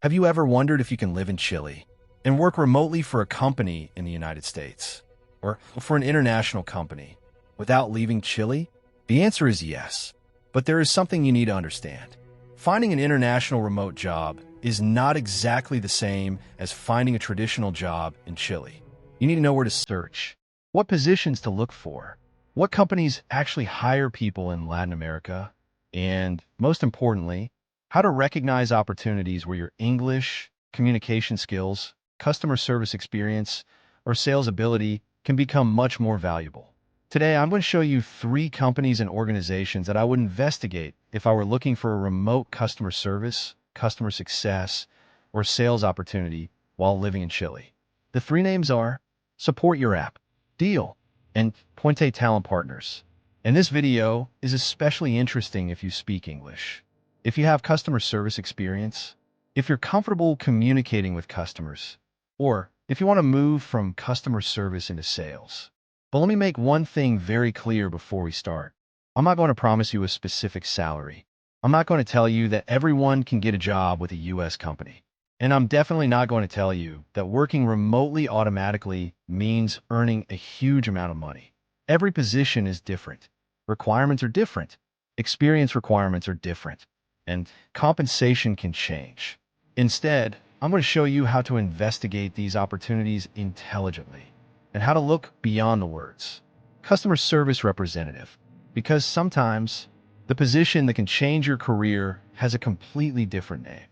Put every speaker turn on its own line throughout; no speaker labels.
Have you ever wondered if you can live in Chile and work remotely for a company in the United States or for an international company without leaving Chile? The answer is yes, but there is something you need to understand. Finding an international remote job is not exactly the same as finding a traditional job in Chile. You need to know where to search, what positions to look for, what companies actually hire people in Latin America, and most importantly, how to recognize opportunities where your English, communication skills, customer service experience, or sales ability can become much more valuable. Today, I'm going to show you 3 companies and organizations that I would investigate if I were looking for a remote customer service, customer success, or sales opportunity while living in Chile. The 3 names are SUPPORTYOURAPP, Deel, and PUENTE Talent Partners. And this video is especially interesting if you speak English, if you have customer service experience, if you're comfortable communicating with customers, or if you want to move from customer service into sales. But let me make one thing very clear before we start. I'm not going to promise you a specific salary. I'm not going to tell you that everyone can get a job with a US company. And I'm definitely not going to tell you that working remotely automatically means earning a huge amount of money. Every position is different. Requirements are different. Experience requirements are different. And compensation can change. Instead, I'm going to show you how to investigate these opportunities intelligently and how to look beyond the words. Customer service representative, because sometimes the position that can change your career has a completely different name.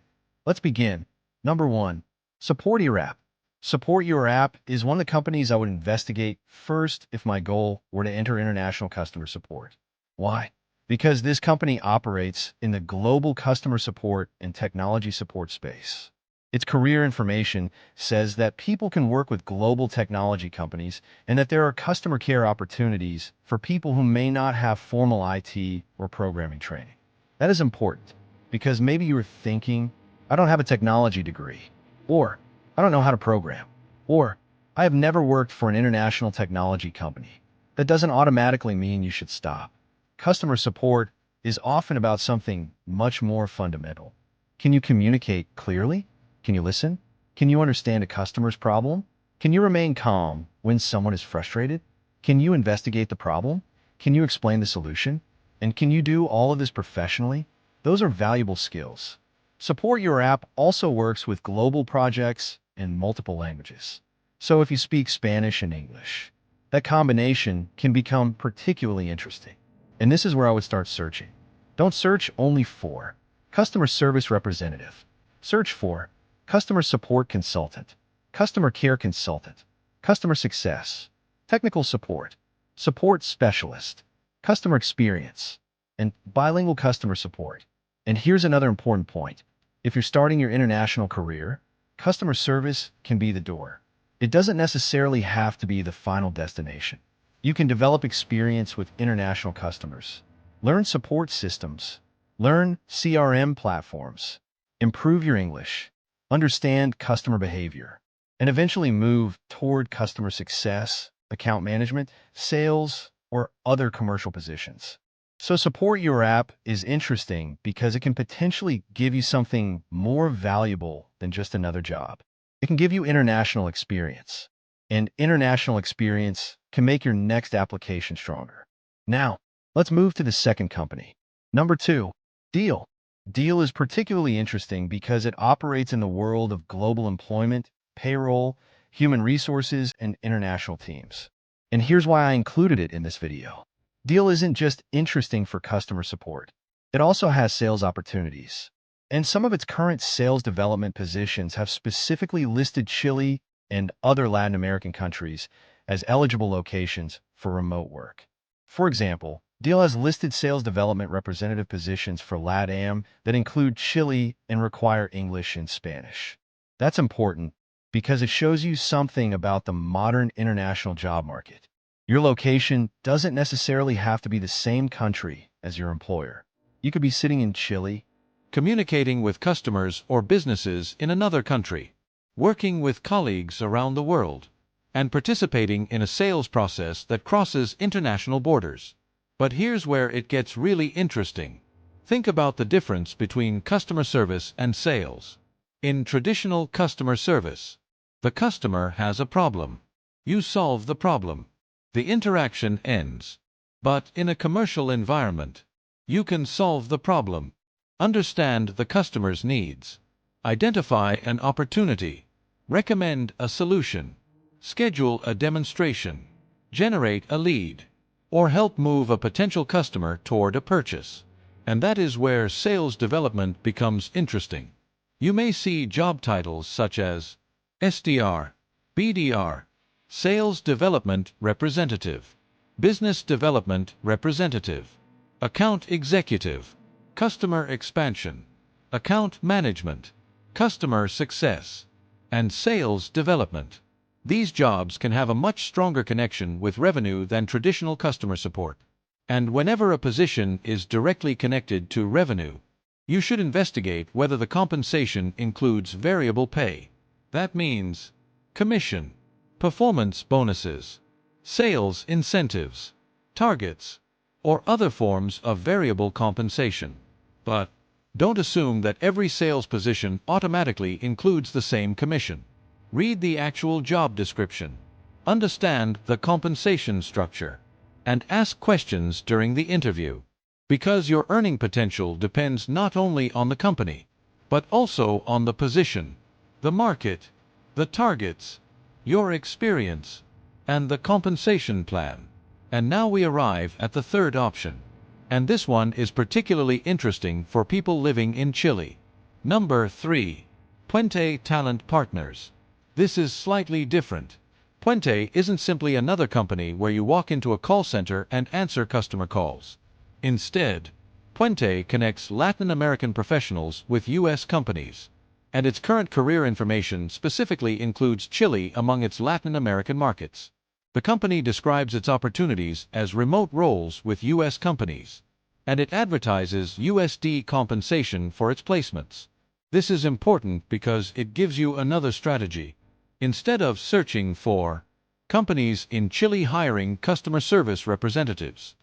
Let's begin. Number 1, SUPPORTYOURAPP. SUPPORTYOURAPP is one of the companies I would investigate first if my goal were to enter international customer support. Why? Because this company operates in the global customer support and technology support space. Its career information says that people can work with global technology companies and that there are customer care opportunities for people who may not have formal IT or programming training. That is important because maybe you are thinking, I don't have a technology degree, or I don't know how to program, or I have never worked for an international technology company. That doesn't automatically mean you should stop. Customer support is often about something much more fundamental. Can you communicate clearly? Can you listen? Can you understand a customer's problem? Can you remain calm when someone is frustrated? Can you investigate the problem? Can you explain the solution? And can you do all of this professionally? Those are valuable skills. SUPPORTYOURAPP also works with global projects in multiple languages. So if you speak Spanish and English, that combination can become particularly interesting. And this is where I would start searching. Don't search only for customer service representative. Search for customer support consultant, customer care consultant, customer success, technical support, support specialist, customer experience, and bilingual customer support. And here's another important point. If you're starting your international career, customer service can be the door. It doesn't necessarily have to be the final destination. You can develop experience with international customers, learn support systems, learn CRM platforms, improve your English, understand customer behavior, and eventually move toward customer success, account management, sales, or other commercial positions. So SUPPORTYOURAPP is interesting because it can potentially give you something more valuable than just another job. It can give you international experience, and international experience can make your next application stronger. Now, let's move to the second company. Number 2, Deel. Deel is particularly interesting because it operates in the world of global employment, payroll, human resources, and international teams. And here's why I included it in this video. Deel isn't just interesting for customer support. It also has sales opportunities. And some of its current sales development positions have specifically listed Chile and other Latin American countries as eligible locations for remote work. For example, Deel has listed sales development representative positions for LATAM that include Chile and require English and Spanish. That's important because it shows you something about the modern international job market. Your location doesn't necessarily have to be the same country as your employer. You could be sitting in Chile,
communicating with customers or businesses in another country, working with colleagues around the world, and participating in a sales process that crosses international borders. But here's where it gets really interesting. Think about the difference between customer service and sales. In traditional customer service, the customer has a problem. You solve the problem. The interaction ends. But in a commercial environment, you can solve the problem, understand the customer's needs, identify an opportunity, recommend a solution, schedule a demonstration, generate a lead, or help move a potential customer toward a purchase. And that is where sales development becomes interesting. You may see job titles such as SDR, BDR, Sales Development Representative, Business Development Representative, Account Executive, Customer Expansion, Account Management, Customer Success, and Sales Development. These jobs can have a much stronger connection with revenue than traditional customer support. And whenever a position is directly connected to revenue, you should investigate whether the compensation includes variable pay. That means commission, performance bonuses, sales incentives, targets, or other forms of variable compensation. But don't assume that every sales position automatically includes the same commission. Read the actual job description, understand the compensation structure, and ask questions during the interview. Because your earning potential depends not only on the company, but also on the position, the market, the targets, your experience, and the compensation plan. And now we arrive at the third option. And this one is particularly interesting for people living in Chile. Number 3. Puente Talent Partners. This is slightly different. Puente isn't simply another company where you walk into a call center and answer customer calls. Instead, Puente connects Latin American professionals with U.S. companies, and its current career information specifically includes Chile among its Latin American markets. The company describes its opportunities as remote roles with U.S. companies, and it advertises USD compensation for its placements. This is important because it gives you another strategy. Instead of searching for companies in Chile hiring customer service representatives,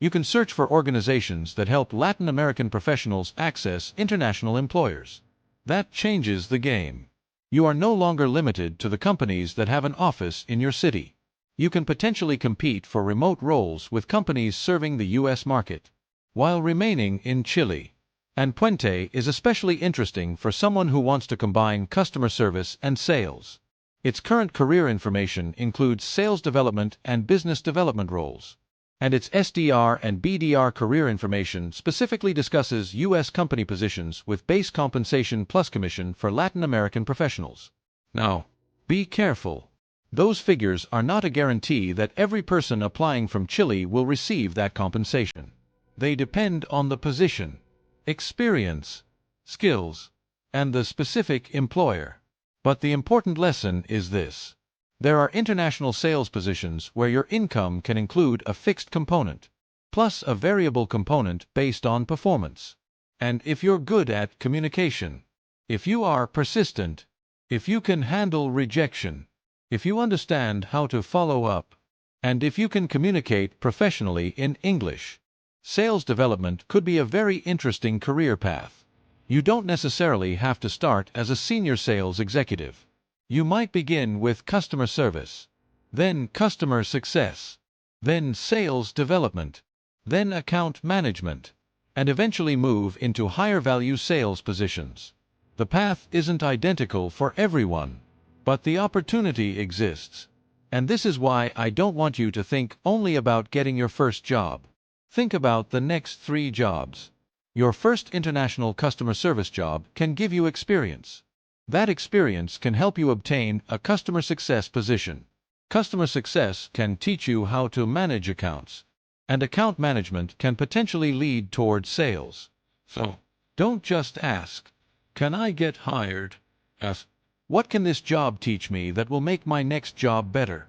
you can search for organizations that help Latin American professionals access international employers. That changes the game. You are no longer limited to the companies that have an office in your city. You can potentially compete for remote roles with companies serving the U.S. market, while remaining in Chile. And Puente is especially interesting for someone who wants to combine customer service and sales. Its current career information includes sales development and business development roles, and its SDR and BDR career information specifically discusses U.S. company positions with base compensation plus commission for Latin American professionals. Now, be careful. Those figures are not a guarantee that every person applying from Chile will receive that compensation. They depend on the position, experience, skills, and the specific employer. But the important lesson is this. There are international sales positions where your income can include a fixed component, plus a variable component based on performance. And if you're good at communication, if you are persistent, if you can handle rejection, if you understand how to follow up, and if you can communicate professionally in English, sales development could be a very interesting career path. You don't necessarily have to start as a senior sales executive. You might begin with customer service, then customer success, then sales development, then account management, and eventually move into higher value sales positions. The path isn't identical for everyone, but the opportunity exists. And this is why I don't want you to think only about getting your first job. Think about the next 3 jobs. Your first international customer service job can give you experience. That experience can help you obtain a customer success position. Customer success can teach you how to manage accounts, and account management can potentially lead toward sales. So, don't just ask, "Can I get hired?" Ask, "What can this job teach me that will make my next job better?"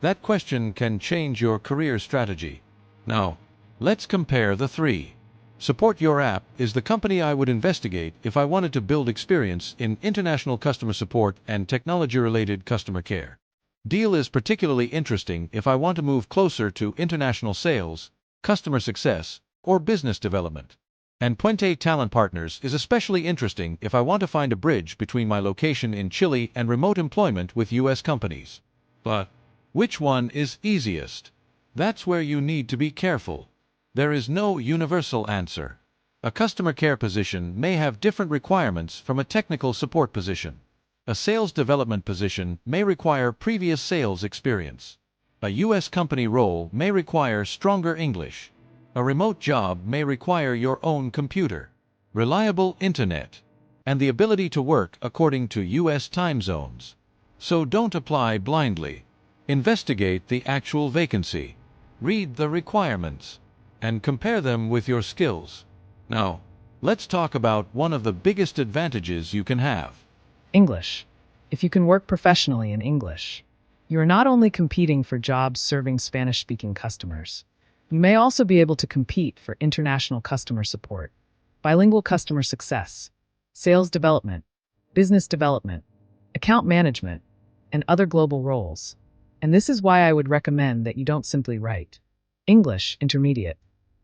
That question can change your career strategy. Now, let's compare the 3. SUPPORTYOURAPP is the company I would investigate if I wanted to build experience in international customer support and technology-related customer care. Deel is particularly interesting if I want to move closer to international sales, customer success, or business development. And Puente Talent Partners is especially interesting if I want to find a bridge between my location in Chile and remote employment with US companies. But which one is easiest? That's where you need to be careful. There is no universal answer. A customer care position may have different requirements from a technical support position. A sales development position may require previous sales experience. A US company role may require stronger English. A remote job may require your own computer, reliable internet, and the ability to work according to US time zones. So don't apply blindly. Investigate the actual vacancy, read the requirements, and compare them with your skills. Now, let's talk about one of the biggest advantages you can have.
English. If you can work professionally in English, you are not only competing for jobs serving Spanish-speaking customers, you may also be able to compete for international customer support, bilingual customer success, sales development, business development, account management, and other global roles. And this is why I would recommend that you don't simply write English Intermediate.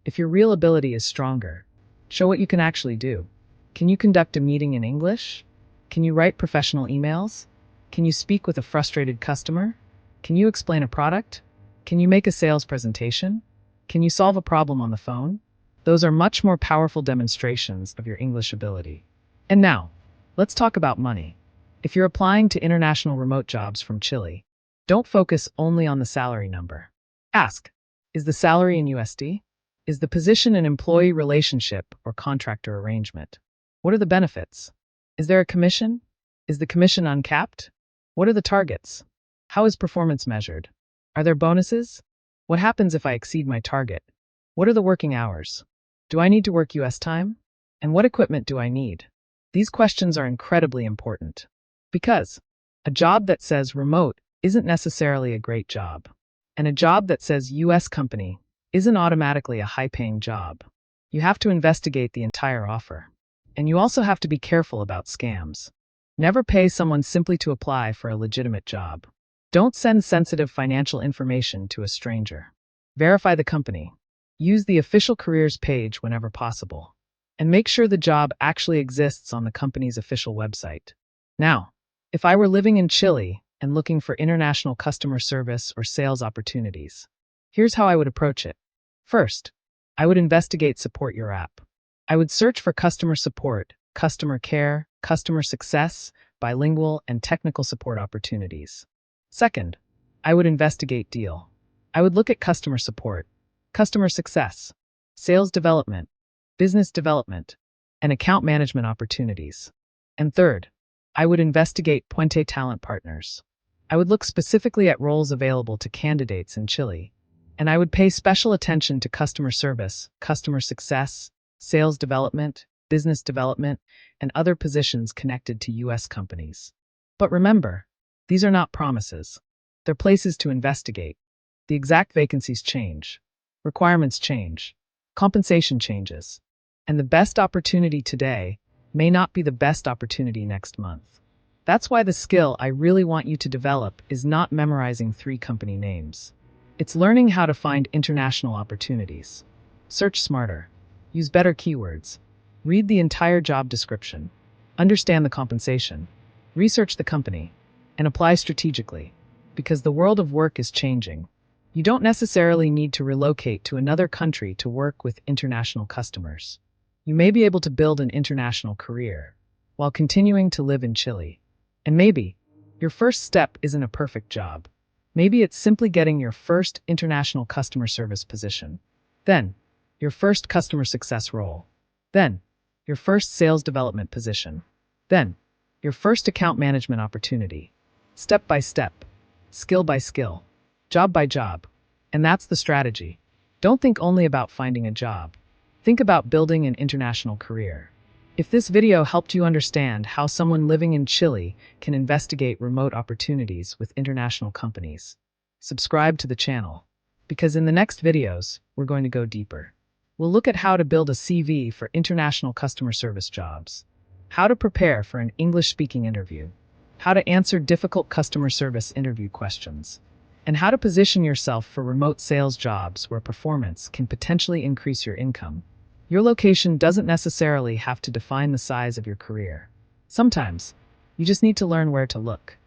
If your real ability is stronger, show what you can actually do. Can you conduct a meeting in English? Can you write professional emails? Can you speak with a frustrated customer? Can you explain a product? Can you make a sales presentation? Can you solve a problem on the phone? Those are much more powerful demonstrations of your English ability. And now, let's talk about money. If you're applying to international remote jobs from Chile, don't focus only on the salary number. Ask, is the salary in USD? Is the position an employee relationship or contractor arrangement? What are the benefits? Is there a commission? Is the commission uncapped? What are the targets? How is performance measured? Are there bonuses? What happens if I exceed my target? What are the working hours? Do I need to work US time? And what equipment do I need? These questions are incredibly important because a job that says remote isn't necessarily a great job, and a job that says US company isn't automatically a high-paying job. You have to investigate the entire offer. And you also have to be careful about scams. Never pay someone simply to apply for a legitimate job. Don't send sensitive financial information to a stranger. Verify the company. Use the official careers page whenever possible. And make sure the job actually exists on the company's official website. Now, if I were living in Chile and looking for international customer service or sales opportunities, here's how I would approach it. First, I would investigate SUPPORTYOURAPP. I would search for customer support, customer care, customer success, bilingual, and technical support opportunities. Second, I would investigate Deel. I would look at customer support, customer success, sales development, business development, and account management opportunities. And third, I would investigate Puente Talent Partners. I would look specifically at roles available to candidates in Chile, and I would pay special attention to customer service, customer success, sales development, business development, and other positions connected to US companies. But remember, these are not promises. They're places to investigate. The exact vacancies change. Requirements change. Compensation changes. And the best opportunity today may not be the best opportunity next month. That's why the skill I really want you to develop is not memorizing 3 company names. It's learning how to find international opportunities. Search smarter. Use better keywords. Read the entire job description. Understand the compensation. Research the company. And apply strategically. Because the world of work is changing. You don't necessarily need to relocate to another country to work with international customers. You may be able to build an international career while continuing to live in Chile. And maybe your first step isn't a perfect job. Maybe it's simply getting your first international customer service position. Then, your first customer success role. Then, your first sales development position. Then, your first account management opportunity. Step by step, skill by skill, job by job. And that's the strategy. Don't think only about finding a job. Think about building an international career. If this video helped you understand how someone living in Chile can investigate remote opportunities with international companies, subscribe to the channel, because in the next videos, we're going to go deeper. We'll look at how to build a CV for international customer service jobs, how to prepare for an English-speaking interview, how to answer difficult customer service interview questions, and how to position yourself for remote sales jobs where performance can potentially increase your income. Your location doesn't necessarily have to define the size of your career. Sometimes, you just need to learn where to look.